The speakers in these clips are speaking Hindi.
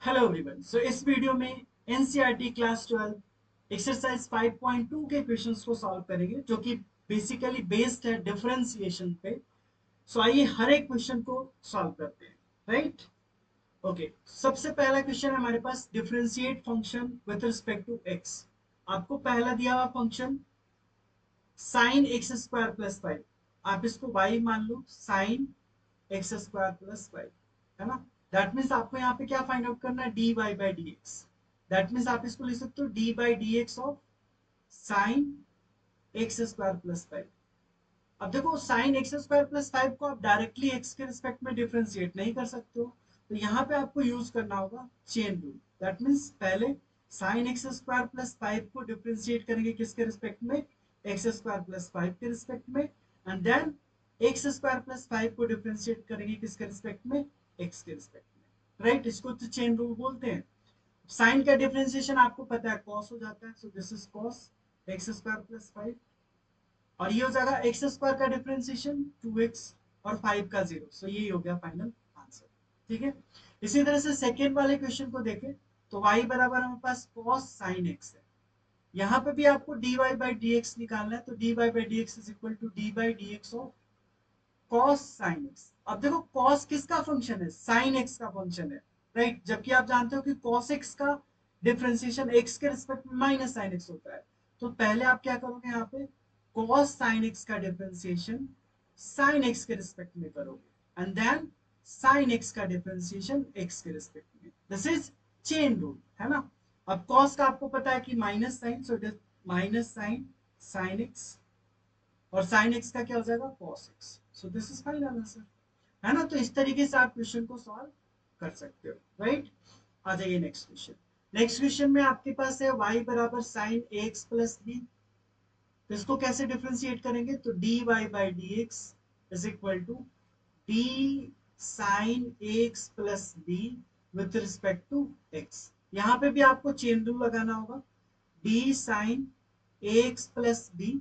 Hello everyone. सो इस वीडियो में एनसीईआरटी क्लास 12 एक्सरसाइज 5.2 के क्वेश्चंस को सॉल्व करेंगे जो कि बेसिकली बेस्ड है डिफरेंशिएशन पे। सो आइए हर एक क्वेश्चन को सॉल्व करते हैं। Right, okay. सबसे पहला क्वेश्चन है हमारे पास, differentiate function with respect to X. आपको पहला दिया हुआ function sine x square plus 5, आप इसको y मान लो, साइन एक्स स्क्वायर प्लस 5, है ना। दैट मीन्स आपको यहाँ पे क्या फाइंड आउट करना है, d y by d x. That means आप इसको लिख सकते हो d by d x of sine x square plus 5। अब देखो, साइन एक्स स्क्वायर प्लस 5 को आप डायरेक्टली एक्स के रिस्पेक्ट में डिफरेंशिएट नहीं कर सकते हो, तो यहाँ पे आपको यूज करना होगा चेन रूल। दैट मीन्स पहले साइन एक्स स्क्वायर प्लस 5 को डिफरेंशिएट करेंगे किसके रिस्पेक्ट में, एक्स स्क्वायर प्लस 5 के रिस्पेक्ट में, and then X square plus 5 को डिफरेंशिएट करेंगे किसके रिस्पेक्ट में, एक्स के रिस्पेक्ट में। राइट, इसको तो चेन रूल बोलते हैं। साइन का डिफरेंशिएशन आपको पता है कॉस हो जाता है, so this is cos x square plus 5, और ये हो जाएगा एक्स स्क्वायर का डिफरेंशिएशन 2x और 5 का 0। सो ये हो गया फाइनल आंसर। ठीक है, इसी तरह से सेकेंड वाले क्वेश्चन को देखें तो y बराबर हमारे पास cos sin x है। यहाँ पे भी आपको dy बाई डी एक्स निकालना है, तो dy by d x is equal to d by d x of cos sin x। अब देखो cos किसका फंक्शन है, sin x का फंक्शन है। राइट, जबकि आप जानते हो कि cos x का डिफरेंशिएशन x के रिस्पेक्ट में माइनस sin x होता है। तो पहले आप क्या करोगे, यहाँ पे cos sin x का डिफरेंशिएशन sin x के रिस्पेक्ट में करोगे, एंड देन sin x का डिफरेंशिएशन x के रिस्पेक्ट में। दिस इज चेन रूल, है ना। अब cos का आपको पता है कि minus sine, so it is minus sine sin x, और sin x का क्या हो जाएगा, cos x। So this is final answer, है ना। तो इस तरीके से आप क्वेश्चन को सॉल्व कर सकते हो। राइट, आ जाइए नेक्स्ट क्वेश्चन। नेक्स्ट क्वेश्चन में आपके पास है y बराबर sine a x plus b. तो इसको कैसे डिफ्रेंशिएट करेंगे, तो d y by d x is equal to d sine a x plus b with respect to x. यहाँ पे भी आपको चेन रूल लगाना होगा, d sine a x plus b,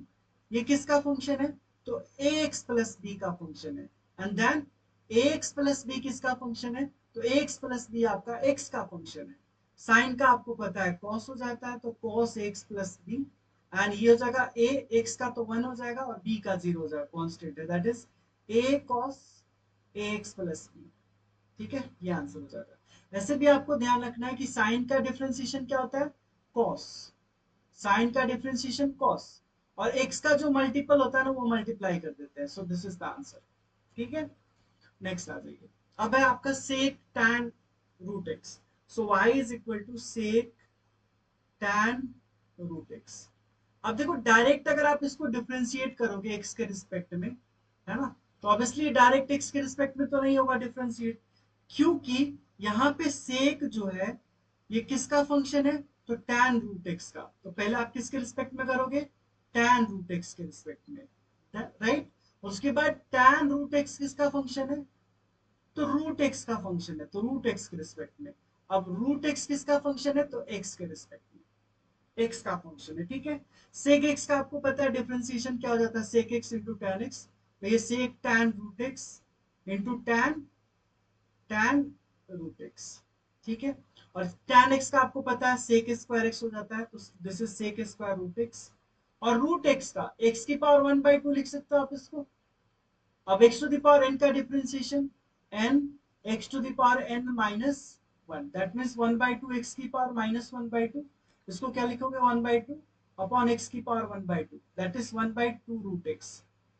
ये किसका फंक्शन है, तो ए एक्स प्लस बी का फंक्शन है, and then a x plus b किसका फंक्शन है, तो ए एक्स प्लस बी आपका एक्स का फंक्शन है। साइन का आपको पता है कॉस हो जाता है, तो cos x plus b, and ये हो जाएगा ए एक्स का तो 1 हो जाएगा और बी का 0 हो जाएगा, कॉन्स्टेंट है, that is a cos a x plus b. ठीक है, ये आंसर हो जाएगा। वैसे भी आपको ध्यान रखना है कि साइन का डिफरेंशिएशन क्या होता है, कॉस। साइन का डिफरेंशिएशन कॉस, और एक्स का जो मल्टीपल होता है ना वो मल्टीप्लाई कर देते हैं। So this is the answer. ठीक है, नेक्स्ट आ जाइए। अब है आपका sec tan root x. So y is equal to sec tan root X. अब देखो, डायरेक्ट अगर आप इसको डिफरेंशिएट करोगे एक्स के रिस्पेक्ट में, है ना, तो ऑब्वियसली डायरेक्ट एक्स के रिस्पेक्ट में तो नहीं होगा डिफरेंशिएट, क्योंकि यहाँ पे सेक जो है ये किसका फंक्शन है, तो टैन रूट एक्स का। तो पहले आप किसके रिस्पेक्ट में करोगे, टैन रूट एक्स के रिस्पेक्ट में, राइट। उसके बाद टैन रूट एक्स किसका फंक्शन है, तो रूट एक्स का फंक्शन है, तो रूट एक्स के रिस्पेक्ट में। अब रूट एक्स किसका फंक्शन है, तो एक्स के रिस्पेक्ट में, एक्स का फंक्शन है। ठीक है, सेक एक्स का आपको पता है डिफरेंशिएशन क्या हो जाता है, sec X into tan X. तो ये sec tan root X into tan tan root X. ठीक है, और टैन एक्स का आपको पता है सेक स्क्वायर एक्स हो जाता है, तो this is sec square root x. और रूट एक्स का एक्स की पावर 1/2 लिख सकते हो आप इसको। अब x to the power n का differentiation n x to the power n minus 1, that means 1/2 x की पावर माइनस 1/2। इसको क्या लिखोगे, 1/2 अपॉन एक्स की power 1/2, that is 1/2 root x.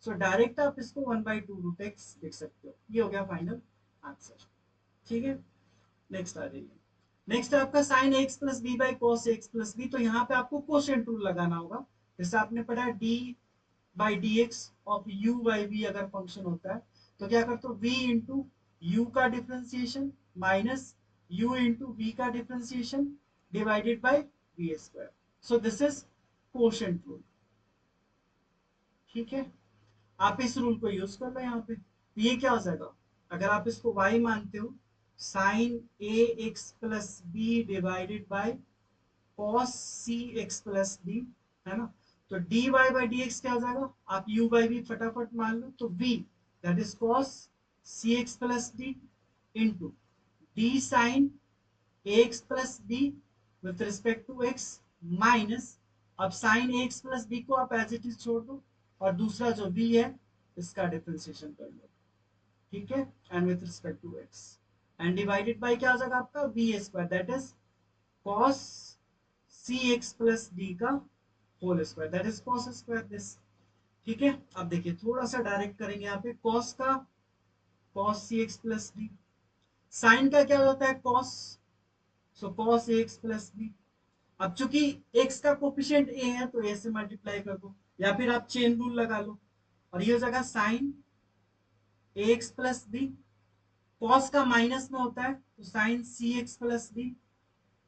So direct आप इसको 1/2 रूट एक्स लिख सकते हो। ये हो गया फाइनल आंसर। ठीक है, नेक्स्ट आ जाइए। नेक्स्ट आपका sine x plus b by cos x plus b. तो यहाँ पे आपको कोशेंट रूल लगाना होगा। जैसे आपने पढ़ा है d by d x of u by v अगर फंक्शन होता है, तो क्या करते हो, v इंटू यू का differentiation minus u into v का differentiation divided by v square. So this is quotient rule. ठीक है, आप इस रूल को यूज कर लो यहाँ पे। तो ये क्या हो जाएगा, अगर आप इसको y मानते हो, sine a x plus b divided by cos c x plus b, है ना। तो d y by d x क्या हो जाएगा, आप यू बाई बी फटाफट मान लो, तो v that is cos c x plus d into d sine ax plus b with respect to x minus, अब साइन ax प्लस बी को आप एज इट इज छोड़ दो और दूसरा जो v है इसका डिफरेंशिएशन कर लो, ठीक है, and with respect to x and divided by क्या हो जाएगा आपका v square that is cos cx plus d का whole square that is cos square this, ठीक है। अब देखिए थोड़ा सा डायरेक्ट करेंगे यहाँ पे, cos का cos cx plus d, sine का क्या होता है cos, so cos ax plus b। अब चूंकि x का कोफिशिएंट a है तो a से मल्टीप्लाई कर दो या फिर आप चेन रूल लगा लो और ये हो जाएगा sine ax plus b, cos का माइनस में होता है तो साइन cx प्लस b,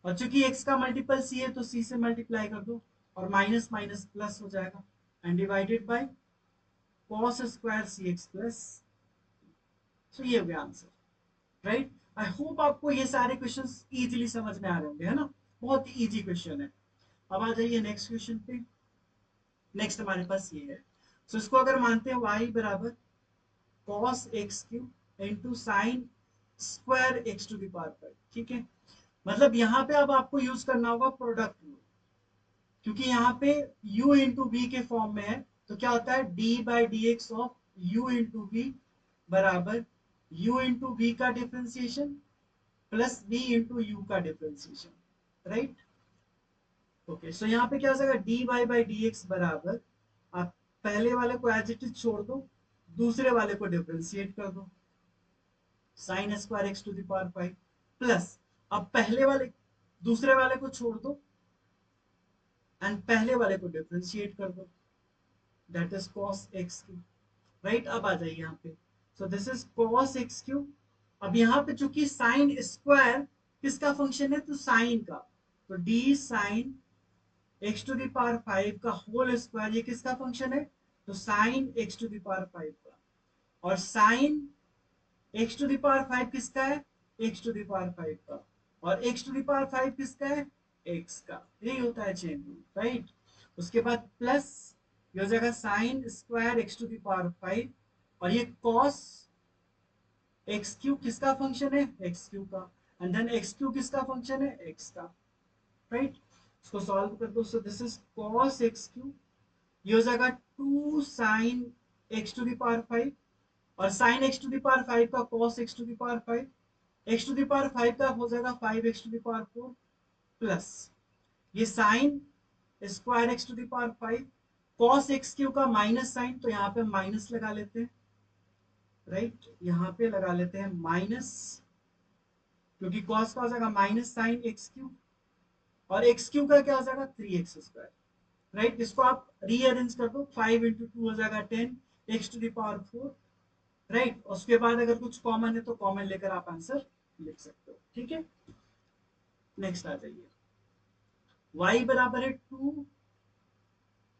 और चूंकि x का मल्टीपल c है तो c से मल्टीप्लाई कर दो और माइनस माइनस प्लस हो जाएगा and divided by cos square cx plus, so ये हो गया आंसर, राइट। आई होप आपको ये सारे क्वेश्चंस इजीली समझ में आ रहे होंगे, है ना, बहुत ही इजी क्वेश्चन है। अब आ जाइए नेक्स्ट क्वेश्चन पे। नेक्स्ट हमारे पास ये है, सो इसको अगर मानते हैं y बराबर cos x cube into sine square x to the power 5, ठीक है। मतलब यहाँ पे अब आपको यूज करना होगा प्रोडक्ट रूल, क्योंकि यहाँ पे u इंटू वी के फॉर्म में है तो क्या होता है d by d x of u into v बराबर u इंटू वी का differentiation plus v into u का डिफ्रेंसिएशन, राइट। ओके, सो यहाँ पे क्या हो जाएगा dy बाई डी एक्स बराबर, आप पहले वाले को एज इट इज छोड़ दो, दूसरे वाले को डिफ्रेंशिएट कर दो, sine square x to the power 5 plus, अब पहले वाले दूसरे वाले को छोड़ दो एंड पहले वाले को डिफ्रेंशिएट कर दो, that is cos x cube, right. अब आ जाइए यहाँ पे, सो this is cos x cube. अब यहाँ पे चूंकि साइन स्क्वायर किसका फंक्शन है तो साइन का, तो d sine x to the power 5 का होल स्क्वायर ये किसका फंक्शन है तो sine x to the power 5 का, और sine x to the power 5 किसका है x टू द पावर 5 का, और x टू द पावर 5 किसका है x का, यही होता है चेन रूल, राइट। उसके बाद प्लस ये हो जाएगा sine square x to the power 5 और ये cos x क्यूब किसका फंक्शन है x क्यूब का, एंड देन x क्यूब किसका फंक्शन है x का, राइट। इसको सॉल्व कर दो, so this is cos x cube, ये हो जाएगा 2 sine x to the power 5 और sine x to the power 5 का cos x to the power 5, x to the power 5 का हो जाएगा 5x to the power 4 plus ये sine square x to the power 5 cos x cube का माइनस साइन, तो यहाँ पे माइनस लगा लेते हैं, राइट, यहाँ पे लगा लेते हैं माइनस, क्योंकि cos का हो जाएगा माइनस साइन x क्यूब और x क्यूब का क्या हो जाएगा 3x स्क्वायर, राइट। इसको आप रीअरेंज कर दो, 5 इंटू 2 हो जाएगा 10 x to the power 4, right. उसके बाद अगर कुछ कॉमन है तो कॉमन लेकर आप आंसर लिख सकते हो, ठीक है। नेक्स्ट आ जाइए, y बराबर है 2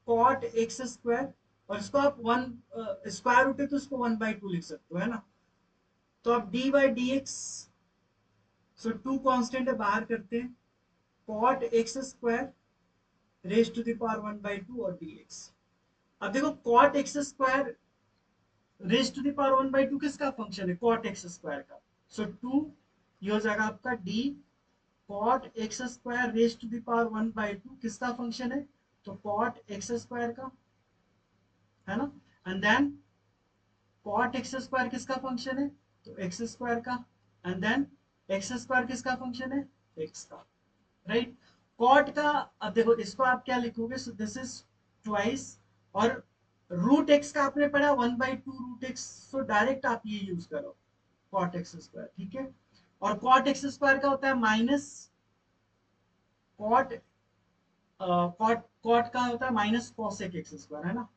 cot x स्क्वायर, और इसको आप 1 स्क्वायर रूट है तो इसको 1/2 लिख सकते हो, है ना। तो अब d by d x, so 2 constant है बाहर करते हैं, cot x square raise to the power 1/2 और dx। अब देखो cot x square raise to the power 1/2 किसका फंक्शन है cot x स्क्वायर का, सो 2 ये हो जाएगा आपका d cot x square raise to the power 1/2 किसका फंक्शन है तो cot x स्क्वायर का, है ना, and then cot x square किसका फंक्शन है तो x स्क्वायर का, एंड देन x स्क्वायर किसका फंक्शन है x का, राइट। cot का अब देखो इसको आप क्या लिखोगे, सो दिस इज ट्वाइस, और रूट एक्स का आपने पढ़ा 1/2 रूट एक्स, सो डायरेक्ट आप ये यूज करो cot x स्क्वायर, ठीक है। और cot x स्क्वायर का होता है माइनस cot cot का होता है माइनस cosec x स्क्वायर, है ना,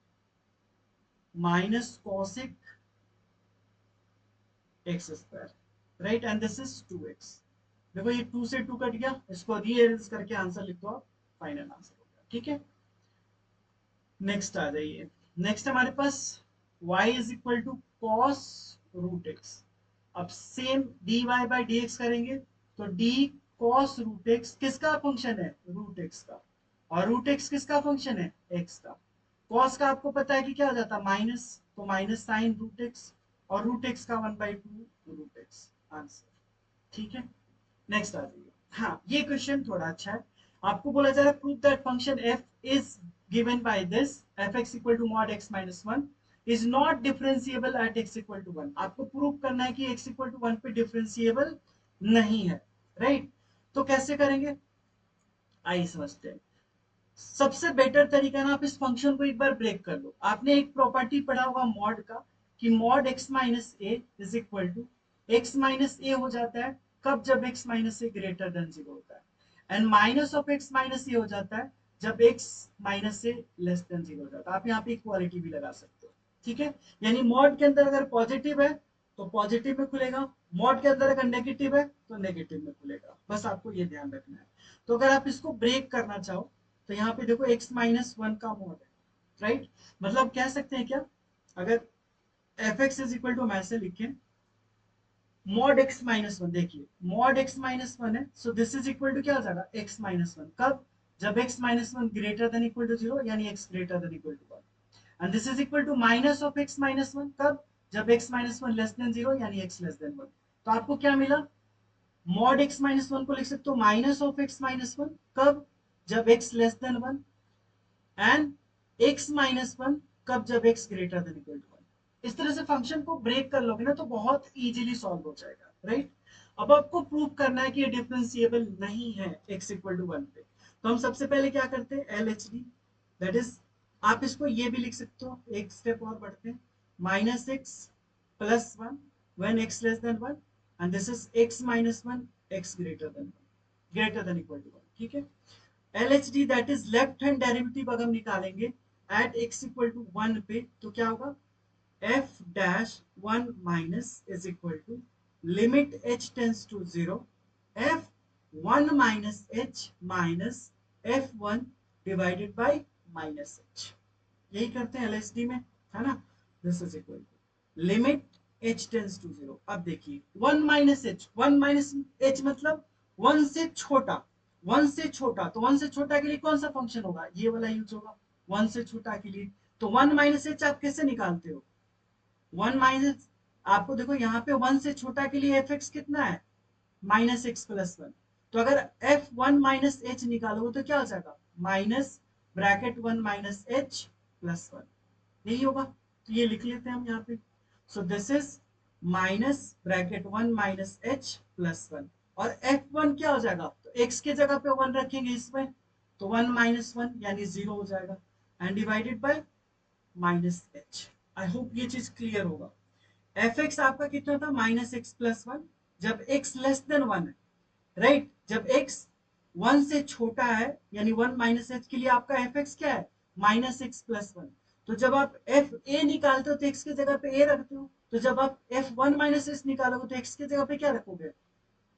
minus cosec x square, right, and this is 2x। देखो ये 2 से 2 कट गया, इसको रीअरेंज करके आंसर लिख दो आप, फाइनल आंसर हो गया, ठीक है। नेक्स्ट आ जाइए, नेक्स्ट हमारे पास y is equal to cos root x। अब सेम dy बाई dx करेंगे तो d cos रूट x किसका फंक्शन है रूट x का, और रूट x किसका फंक्शन है x का, cos का आपको पता है कि क्या हो जाता है माइनस, तो माइनस साइन रूट x और रूट x का 1/2 रूट x, आंसर, ठीक है। नेक्स्ट आ जाइए, हाँ, ये क्वेश्चन थोड़ा अच्छा है। आपको बोला जा रहा है prove that function f is given by this fx equal to mod x minus one is not differentiable at x equal to one. आपको प्रूव करना है कि x इक्वल टू वन पे डिफरेंशिएबल नहीं है, राइट? तो कैसे करेंगे, आइए समझते हैं। सबसे बेटर तरीका ना, आप इस फंक्शन को एक बार ब्रेक कर लो। आपने एक प्रॉपर्टी पढ़ा होगा मॉड का, कि mod x minus a is equal to x minus a हो जाता है कब, जब x minus a greater than zero होता है, and minus of x minus a हो जाता है जब x minus a less than zero हो जाता है। आप यहाँ पे इक्वालिटी भी लगा सकते हो, ठीक है? यानी मॉड के अंदर अगर पॉजिटिव है तो पॉजिटिव में खुलेगा, मॉड के अंदर अगर नेगेटिव है तो नेगेटिव में खुलेगा। बस आपको ये ध्यान रखना है। तो अगर आप इसको ब्रेक करना चाहो तो यहाँ पे देखो x माइनस वन का मॉड है, राइट? मतलब कह सकते हैं क्या, अगर f x is equal to, हम ऐसे लिखें मॉड x माइनस वन, देखिए मॉड x माइनस वन है, so this is equal to क्या हो जाएगा, x माइनस वन। कब, जब x minus one greater than equal to zero, यानी x greater than equal to one. And this is equal to minus of x minus one, कब, जब x minus one less than zero, यानी x लेस देन वन। तो आपको क्या मिला, मॉड x माइनस वन को लिख सकते हो minus of x minus one, कब, जब x less than one, and x minus one कब, जब x greater than equal to one. इस तरह से फंक्शन को ब्रेक कर लोगे ना तो बहुत इजीली सॉल्व हो जाएगा, राइट? अब आपको प्रूव करना है कि ये डिफरेंशिएबल नहीं है x इक्वल टू वन पे। तो हम सबसे पहले क्या करते हैं, L H D, that is, आप इसको ये भी लिख सकते हो, एक स्टेप और बढ़ते हैं, minus x plus one when x less than one, and this is x minus one x greater than one, greater than equal to one, ठीक है? LHD that is left hand derivative अगर हम निकालेंगे at x equal to one पे, तो क्या होगा, f dash one minus is equal to limit h tends to zero f one minus h minus f one divided by minus h। यही करते हैं LHD में, है ना? This is equal to limit h tends to zero. अब देखिए one minus h, one minus h मतलब वन से छोटा, वन से छोटा, तो वन से छोटा के लिए कौन सा फंक्शन होगा, ये वाला यूज होगा वन से छोटा के लिए। तो वन माइनस एच आप कैसे निकालते हो, वन माइनस, आपको देखो यहाँ पे वन से छोटा के लिए एफ एक्स कितना है, माइनस एक्स प्लस वन। तो अगर एफ वन माइनस एच निकालोगे तो क्या हो जाएगा, minus bracket one minus h plus one, यही होगा। तो ये लिख लेते हैं हम यहाँ पे, सो this is minus bracket one minus h plus one, और एफ वन क्या हो जाएगा, तो एक्स के जगह पे वन रखेंगे इसमें, तो वन माइनस वन यानी जीरो हो जाएगा, and divided by minus H. I hope ये चीज क्लियर होगा। एफ एक्स आपका कितना था, माइनस एक्स प्लस वन, जब एक्स लेस देन वन है, राइट? जब एक्स वन से छोटा है यानी वन माइनस एच के लिए आपका एफ एक्स क्या है, माइनस एक्स प्लस वन। तो जब आप एफ ए निकालते हो तो एक्स की जगह पे ए रखते हो, तो जब आप एफ वन माइनस एच निकालोगे तो एक्स की जगह पे क्या रखोगे,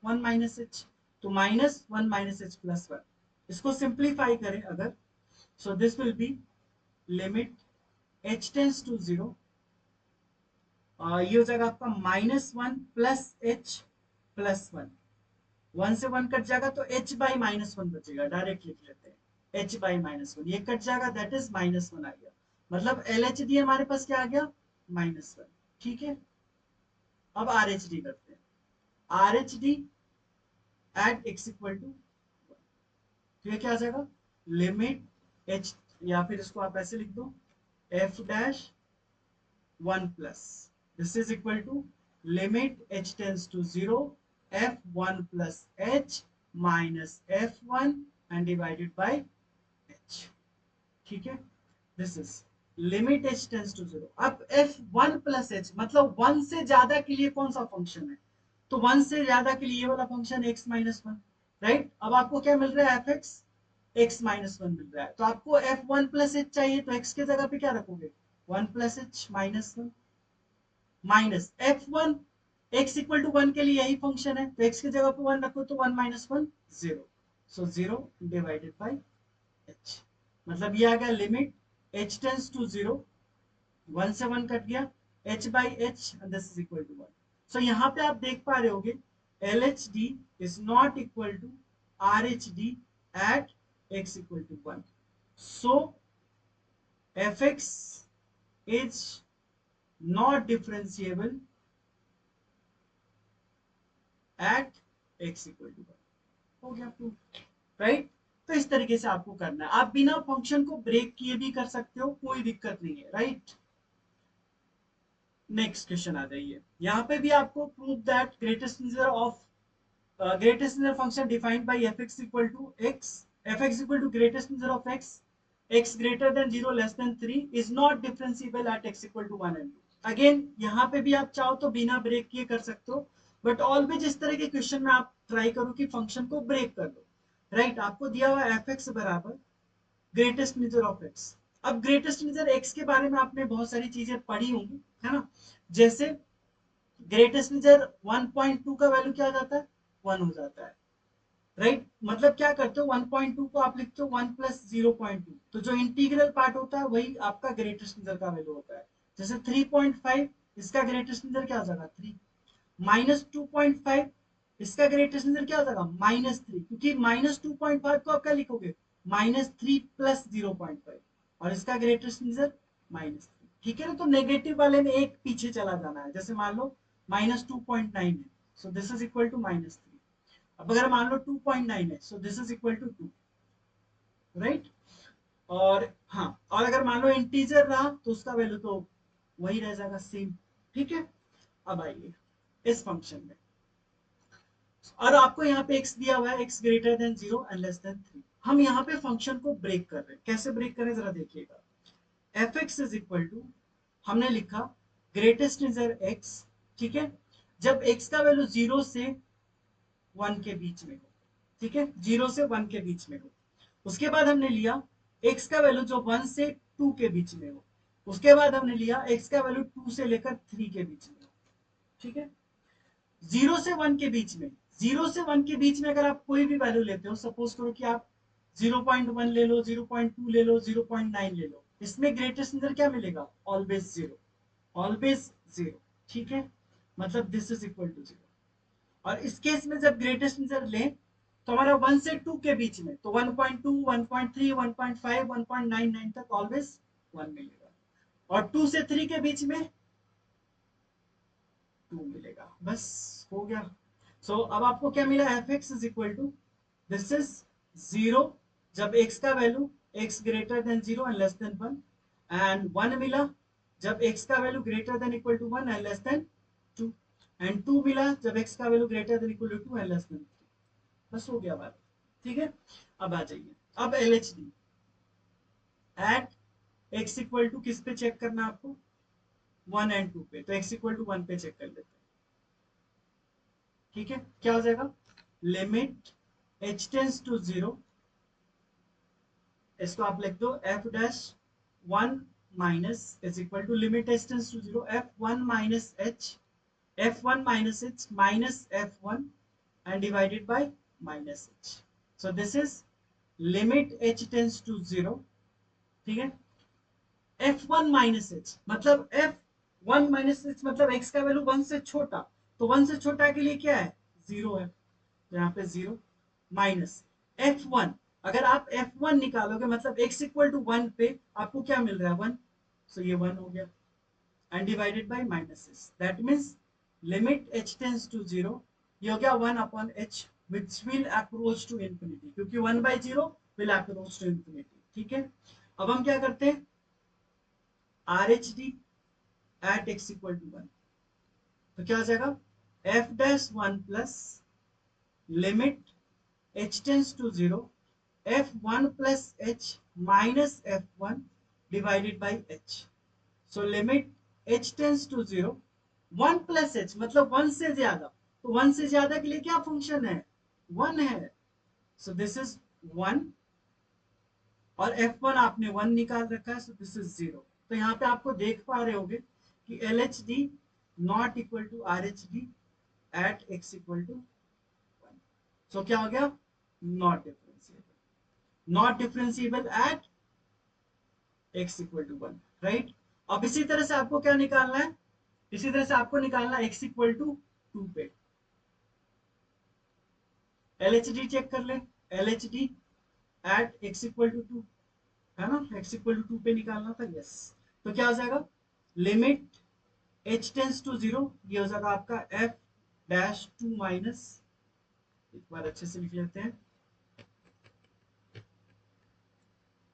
वन माइनस एच। तो minus one minus h plus one, इसको सिंप्लीफाई करें अगर, so this will be limit H tends to zero, ये हो जाएगा आपका minus one plus h plus one, one से वन कट जाएगा तो h बाई माइनस वन बचेगा, डायरेक्ट लिख लेते हैं h बाई माइनस वन, ये कट जाएगा दैट इज माइनस वन आ गया, मतलब एल एच डी हमारे पास क्या आ गया, माइनस वन, ठीक है? अब आर एच डी करते हैं, R H D at x equal to, तो ये क्या आ जाएगा, लिमिट h, या फिर इसको आप ऐसे लिख दो, f dash one plus, this is equal to limit h tends to zero f one plus h minus f one and divided by h, ठीक है? This is limit h tends to zero. अब f वन प्लस h मतलब वन से ज्यादा के लिए कौन सा फंक्शन है, तो वन से ज्यादा के लिए ये वाला function x minus one, right? अब आपको क्या मिल रहा है, f x x minus one मिल रहा है, तो आपको एफ वन प्लस एच चाहिए, तो एक्स के जगह पे क्या रखोगे, one plus h minus one, minus f one, x equal to one के लिए यही फंक्शन है, तो एक्स की जगह पे वन रखो तो one minus one zero, so zero divided by h, मतलब ये आ गया limit H tends to zero, one से वन कट गया, h by h, this is equal to one. So यहाँ पे आप देख पा रहे होगे L H D is not equal to R H D at x equal to one, so f x is not differentiable at x equal to 1, हो गया प्रूफ, राइट। तो इस तरीके से आपको करना है, आप बिना फंक्शन को ब्रेक किए भी कर सकते हो, कोई दिक्कत नहीं है, राइट। नेक्स्ट क्वेश्चन आ जाइए, यहाँ पे भी आपको prove that greatest integer of greatest integer function defined by fx equal to x, fx equal to greatest integer of x, x greater than 0 less than 3 is not differentiable at x equal to 1 and 2। Again यहाँ पे भी आप चाहो तो बिना ब्रेक किए कर सकते हो, बट ऑलवेज इस तरह के क्वेश्चन में आप ट्राई करो कि फंक्शन को ब्रेक कर दो, राइट। आपको दिया हुआ fx बराबर ग्रेटेस्ट इंटीजर ऑफ x। अब ग्रेटेस्ट इंटीजर x के बारे में आपने बहुत सारी चीजें पढ़ी होंगी, है ना। जैसे ग्रेटेस्ट इंटीजर 1.2 का वैल्यू क्या हो जाता है, 1 हो जाता है, राइट। मतलब क्या करते हो, 1.2 को आप लिखते हो 1 प्लस 0.2, तो जो इंटीग्रल पार्ट होता है वही आपका ग्रेटेस्ट इंटीजर का वैल्यू होता है। जैसे 3.5, इसका ग्रेटेस्ट इंटीजर क्या हो जाएगा, 3। माइनस 2.5, इसका ग्रेटेस्ट इंटीजर क्या हो जाएगा, -3, क्योंकि -2.5 को आप क्या लिखोगे, -3 प्लस 0.5, और इसका ग्रेटेस्ट इंटीजर -3, ठीक है ना। तो नेगेटिव वाले में एक पीछे चला जाना है, जैसे मान लो -2.9 है, so this is equal to -3। अब अगर मान लो 2.9 है, so this is equal to 2, right. और हाँ, और अगर मान लो इंटीजर रहा तो उसका वैल्यू तो वही रह जाएगा, सेम, ठीक है। अब आइए इस फंक्शन में, और आपको यहाँ पे x दिया हुआ है, x greater than 0 and less than 3। हम यहाँ पे फंक्शन को ब्रेक कर रहे हैं, कैसे ब्रेक करें जरा देखिएगा। fx इज इक्वल टू, हमने लिखा ग्रेटेस्ट इंटीजर x, ठीक है, जब x का वैल्यू 0 से 1 के बीच में हो, ठीक है, 0 से 1 के बीच में हो। उसके बाद हमने लिया x का वैल्यू जो 1 से 2 के बीच में हो। उसके बाद हमने लिया x का वैल्यू 2 से लेकर 3 के बीच में हो, ठीक है। 0 से 1 के बीच में, 0 से 1 के बीच में अगर आप कोई भी वैल्यू लेते हो, सपोज करो कि आप 0.1 ले लो, 0.2 ले लो, 0.9 ले लो, इसमें ग्रेटेस्ट इंटीजर क्या मिलेगा, ऑलवेज 0, ऑलवेज 0, ठीक है। मतलब दिस इज इक्वल टू 0। और इस केस में जब ग्रेटेस्ट इंटीजर लें तो हमारा 1 से 2 के बीच में, तो 1.2, 1.3, 1.5, 1.99 तक ऑलवेज 1 मिलेगा, और 2 से 3 के बीच में 2 मिलेगा, बस हो गया। सो अब आपको क्या मिला, f x is equal to, this is 0 जब x का value x greater than 0 and less than 1, and 1 मिला जब x का value greater than equal to 1 and less than 2, and 2 मिला जब x का value greater than equal to 2 and less than 3। बस हो गया बात, ठीक है। अब आ जाइए, अब L H D at x equal to किस पे चेक करना है आपको, 1 एंड 2 पे, तो एक्स इक्वल टू 1 पे चेक कर लेते हैं, ठीक है। क्या हो जाएगा, लिमिट h टेंस टू 0, इसको आप लिख दो f dash 1 minus is equal to limit h tends to 0 f1 minus h, f1 minus h minus f1 and divided by minus h, so this is limit h tends to 0, ठीक है। f1 माइनस h मतलब f1 माइनस h मतलब x का वैल्यू 1 से छोटा, तो 1 से छोटा के लिए क्या है, 0 है, तो यहाँ पे 0 माइनस f1, अगर आप f1 निकालोगे मतलब x इक्वल टू 1 पे आपको क्या मिल रहा है, 1, सो ये 1 हो गया, and divided by minus h, that means limit h tends to 0, ये हो गया 1 upon h which will approach to infinity, क्योंकि 1 by 0 will approach to infinity, ठीक है। अब हम क्या करते हैं, RHD at x equal to 1, तो क्या हो जाएगा, f dash 1 plus limit h tends to 0 f1 plus h minus f1 divided by h, so limit h tends to 0 1 plus h मतलब 1 से ज्यादा, तो 1 से ज्यादा के लिए क्या फंक्शन है, 1 है, सो दिस इज 1, और f1 आपने 1 निकाल रखा है, सो दिस इज 0। तो यहाँ पे आपको देख पा रहे होगे कि L H D not equal to R H D at x equal to 1, सो क्या हो गया, not differentiable, not differentiable at x equal to 1, right. अब इसी तरह से आपको क्या निकालना है, इसी तरह से आपको निकालना है x इक्वल टू 2 पे, एल एच डी चेक कर ले, L H D at x equal to 2, है ना, x इक्वल टू 2 पे निकालना था, यस। तो क्या हो जाएगा, लिमिट h टेंस टू 0, ये हो जाएगा आपका f डैश 2 माइनस एक बार अच्छे से लिख लेते हैं,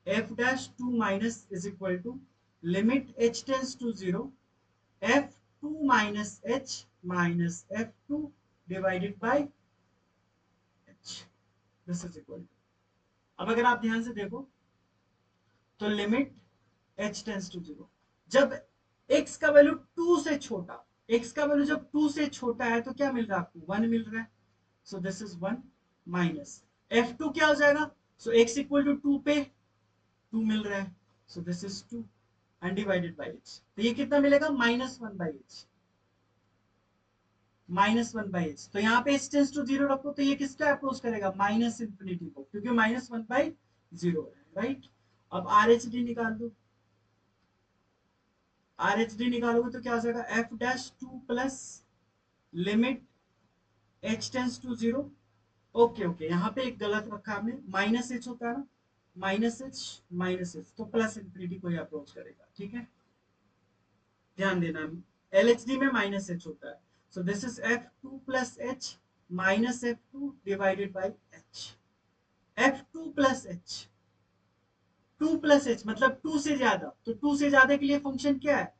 f dash two minus is equal to limit H tends to zero f two minus h minus f two divided by h, this is equal to, अब अगर आप ध्यान से देखो तो limit H tends to zero, जब x का वैल्यू 2 से छोटा, x का वैल्यू जब 2 से छोटा है तो क्या मिल रहा है आपको, 1 मिल रहा है, so this is 1 minus f2 क्या हो जाएगा, सो x इक्वल टू 2 पे 2 मिल रहा है, so this is 2 undivided by h, तो ये कितना मिलेगा, minus 1 by H, minus 1 by h, तो यहाँ पे h टेंस टू जीरो रखो तो ये किसका अप्रोच करेगा, माइनस इंफिनिटी को, क्योंकि माइनस 1 बाई जीरो है, राइट। अब आर एच डी निकाल दो, आर एच डी निकालोगे तो क्या हो जाएगा, F dash two plus limit H tends to zero, okay okay, यहाँ पे एक गलत रखा हमने, माइनस एच होता है ना, माइनस एच तो प्लस इंफिनिटी को ही अप्रोच करेगा, ठीक है, ध्यान देना, एल एच डी में माइनस एच होता है, so this is F two plus h minus f two divided by H, F two plus H, two plus H मतलब टू से ज्यादा, तो टू से ज्यादा के लिए फंक्शन क्या है,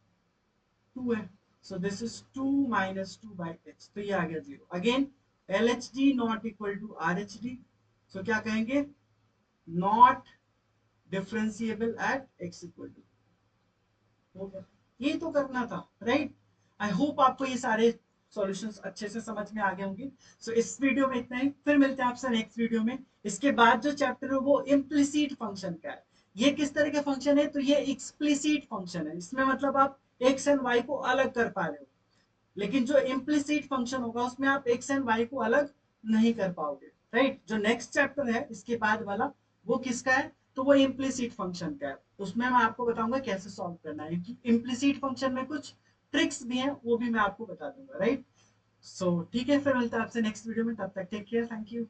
2 है, so this is 2 minus 2 by h, तो ये आ गया zero, again L H D not equal to R H D, so क्या कहेंगे, not differentiable at x equal to, हो गया, ये तो करना था, राइट। आई होप आपको ये सारे सॉल्यूशंस अच्छे से समझ में आ गए होंगे, सो इस वीडियो में इतना ही, फिर मिलते हैं आपसे नेक्स्ट वीडियो में। इसके बाद जो चैप्टर है वो इम्प्लिसिट फंक्शन का है, ये किस तरह के फंक्शन है, तो ये एक्सप्लिसिट फंक्शन है, इसमें मतलब आप एक्स एंड वाई को अलग कर पा रहे हो, लेकिन जो इम्प्लिसिट फंक्शन होगा उसमें आप एक्स एंड वाई को अलग नहीं कर पाओगे, राइट। जो नेक्स्ट चैप्टर है इसके बाद वाला वो किसका है, तो वो इम्प्लिसिट फंक्शन का है, उसमें मैं आपको बताऊंगा कैसे सॉल्व करना है, इम्प्लिसिट फंक्शन में कुछ ट्रिक्स भी हैं वो भी मैं आपको बता दूंगा, राइट। सो ठीक है, फिर मिलता है आपसे नेक्स्ट वीडियो में, तब तक टेक केयर, थैंक यू।